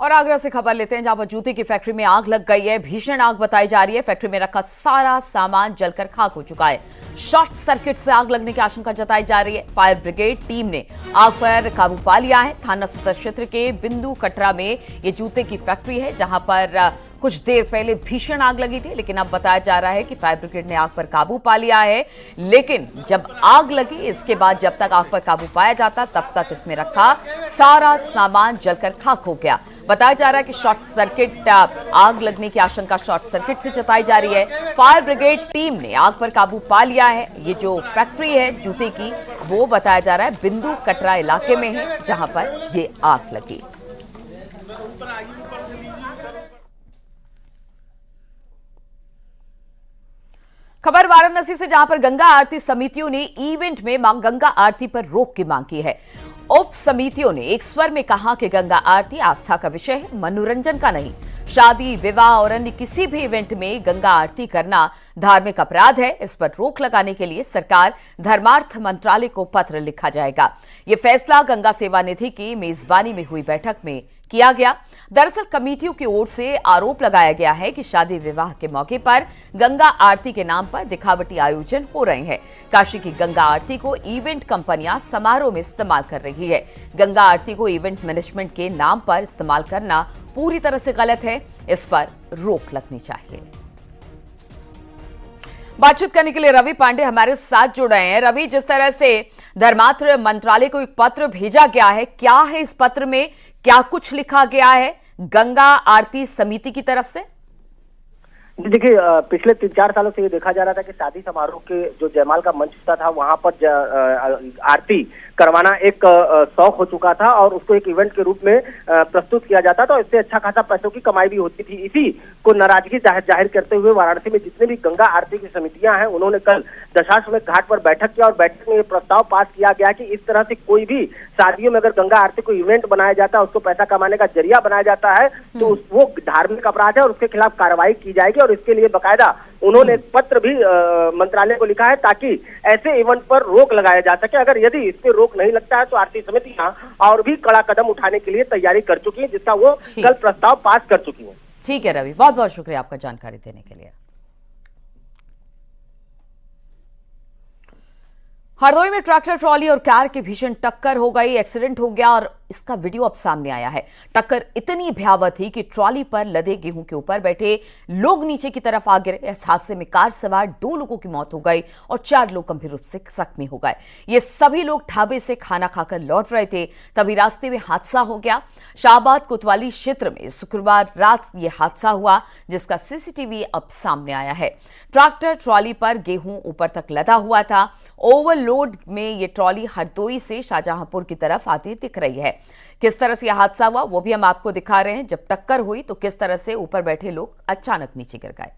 और आगरा से खबर लेते हैं, जहां पर जूते की फैक्ट्री में आग लग गई है। भीषण आग बताई जा रही है। फैक्ट्री में रखा सारा सामान जलकर खाक हो चुका है। शॉर्ट सर्किट से आग लगने की आशंका जताई जा रही है। फायर ब्रिगेड टीम ने आग पर काबू पा लिया है। थाना सदर क्षेत्र के बिंदु कटरा में ये जूते की फैक्ट्री है, जहां पर कुछ देर पहले भीषण आग लगी थी, लेकिन अब बताया जा रहा है कि फायर ब्रिगेड ने आग पर काबू पा लिया है। लेकिन जब आग लगी, इसके बाद जब तक आग पर काबू पाया जाता, तब तक इसमें रखा सारा सामान जलकर खाक हो गया। बताया जा रहा है कि शॉर्ट सर्किट, आग लगने की आशंका शॉर्ट सर्किट से जताई जा रही है। फायर ब्रिगेड टीम ने आग पर काबू पा लिया है। ये जो फैक्ट्री है जूते की, वो बताया जा रहा है बिंदु कटरा इलाके में है, जहां पर ये आग लगी। खबर वाराणसी से, जहां पर गंगा आरती समितियों ने इवेंट में गंगा आरती पर रोक की मांग की है। उप समितियों ने एक स्वर में कहा कि गंगा आरती आस्था का विषय है, मनोरंजन का नहीं। शादी, विवाह और अन्य किसी भी इवेंट में गंगा आरती करना धार्मिक अपराध है। इस पर रोक लगाने के लिए सरकार धर्मार्थ मंत्रालय को पत्र लिखा जाएगा। यह फैसला गंगा सेवा निधि की मेजबानी में हुई बैठक में किया गया। दरअसल कमेटियों की ओर से आरोप लगाया गया है कि शादी विवाह के मौके पर गंगा आरती के नाम पर दिखावटी आयोजन हो रहे हैं। काशी की गंगा आरती को इवेंट कंपनियां समारोह में इस्तेमाल कर रही है। गंगा आरती को इवेंट मैनेजमेंट के नाम पर इस्तेमाल करना पूरी तरह से गलत है। इस पर रोक लगनी चाहिए। बातचीत करने के लिए रवि पांडे हमारे साथ जुड़ रहे हैं। रवि, जिस तरह से धर्मार्थ मंत्रालय को एक पत्र भेजा गया है, क्या है इस पत्र में, क्या कुछ लिखा गया है गंगा आरती समिति की तरफ से? देखिए, पिछले 3-4 सालों से ये देखा जा रहा था कि शादी समारोह के जो जयमाल का मंच होता था, वहां पर आरती करवाना एक शौक हो चुका था और उसको एक इवेंट के रूप में प्रस्तुत किया जाता था। इससे अच्छा खासा पैसों की कमाई भी होती थी। इसी को नाराजगी जाहिर करते हुए वाराणसी में जितने भी गंगा आरती की समितियां हैं, उन्होंने कल दशाश्वमेध घाट पर बैठक किया और बैठक में ये प्रस्ताव पास किया गया कि इस तरह से कोई भी शादियों में अगर गंगा आरती को इवेंट बनाया जाता है, उसको पैसा कमाने का जरिया बनाया जाता है, तो वो धार्मिक अपराध है और उसके खिलाफ कार्रवाई की जाएगी। और इसके लिए बकायदा उन्होंने एक पत्र भी मंत्रालय को लिखा है ताकि ऐसे इवेंट पर रोक लगाया जा सके। अगर यदि इस पर रोक नहीं लगता है तो आरती समितियां और भी कड़ा कदम उठाने के लिए तैयारी कर चुकी है, जिसका वो कल प्रस्ताव पास कर चुकी है। ठीक है रवि, बहुत बहुत शुक्रिया आपका जानकारी देने के लिए। हरदोई में ट्रैक्टर ट्रॉली और कार की भीषण टक्कर हो गई। एक्सीडेंट हो गया और इसका वीडियो अब सामने आया है। टक्कर इतनी भयावह थी कि ट्रॉली पर लदे गेहूं के ऊपर बैठे लोग नीचे की तरफ आ गिरे। इस हादसे में कार सवार 2 लोगों की मौत हो गई और 4 लोग गंभीर रूप से जख्मी हो गए। ये सभी लोग ढाबे से खाना खाकर लौट रहे थे, तभी रास्ते में हादसा हो गया। शाहबाद कोतवाली क्षेत्र में शुक्रवार रात यह हादसा हुआ, जिसका सीसीटीवी अब सामने आया है। ट्रैक्टर ट्रॉली पर गेहूं ऊपर तक लदा हुआ था। ओवरलोड में ये ट्रॉली हरदोई से शाहजहांपुर की तरफ आती दिख रही है। किस तरह से यह हादसा हुआ वो भी हम आपको दिखा रहे हैं। जब टक्कर हुई तो किस तरह से ऊपर बैठे लोग अचानक नीचे गिर गए।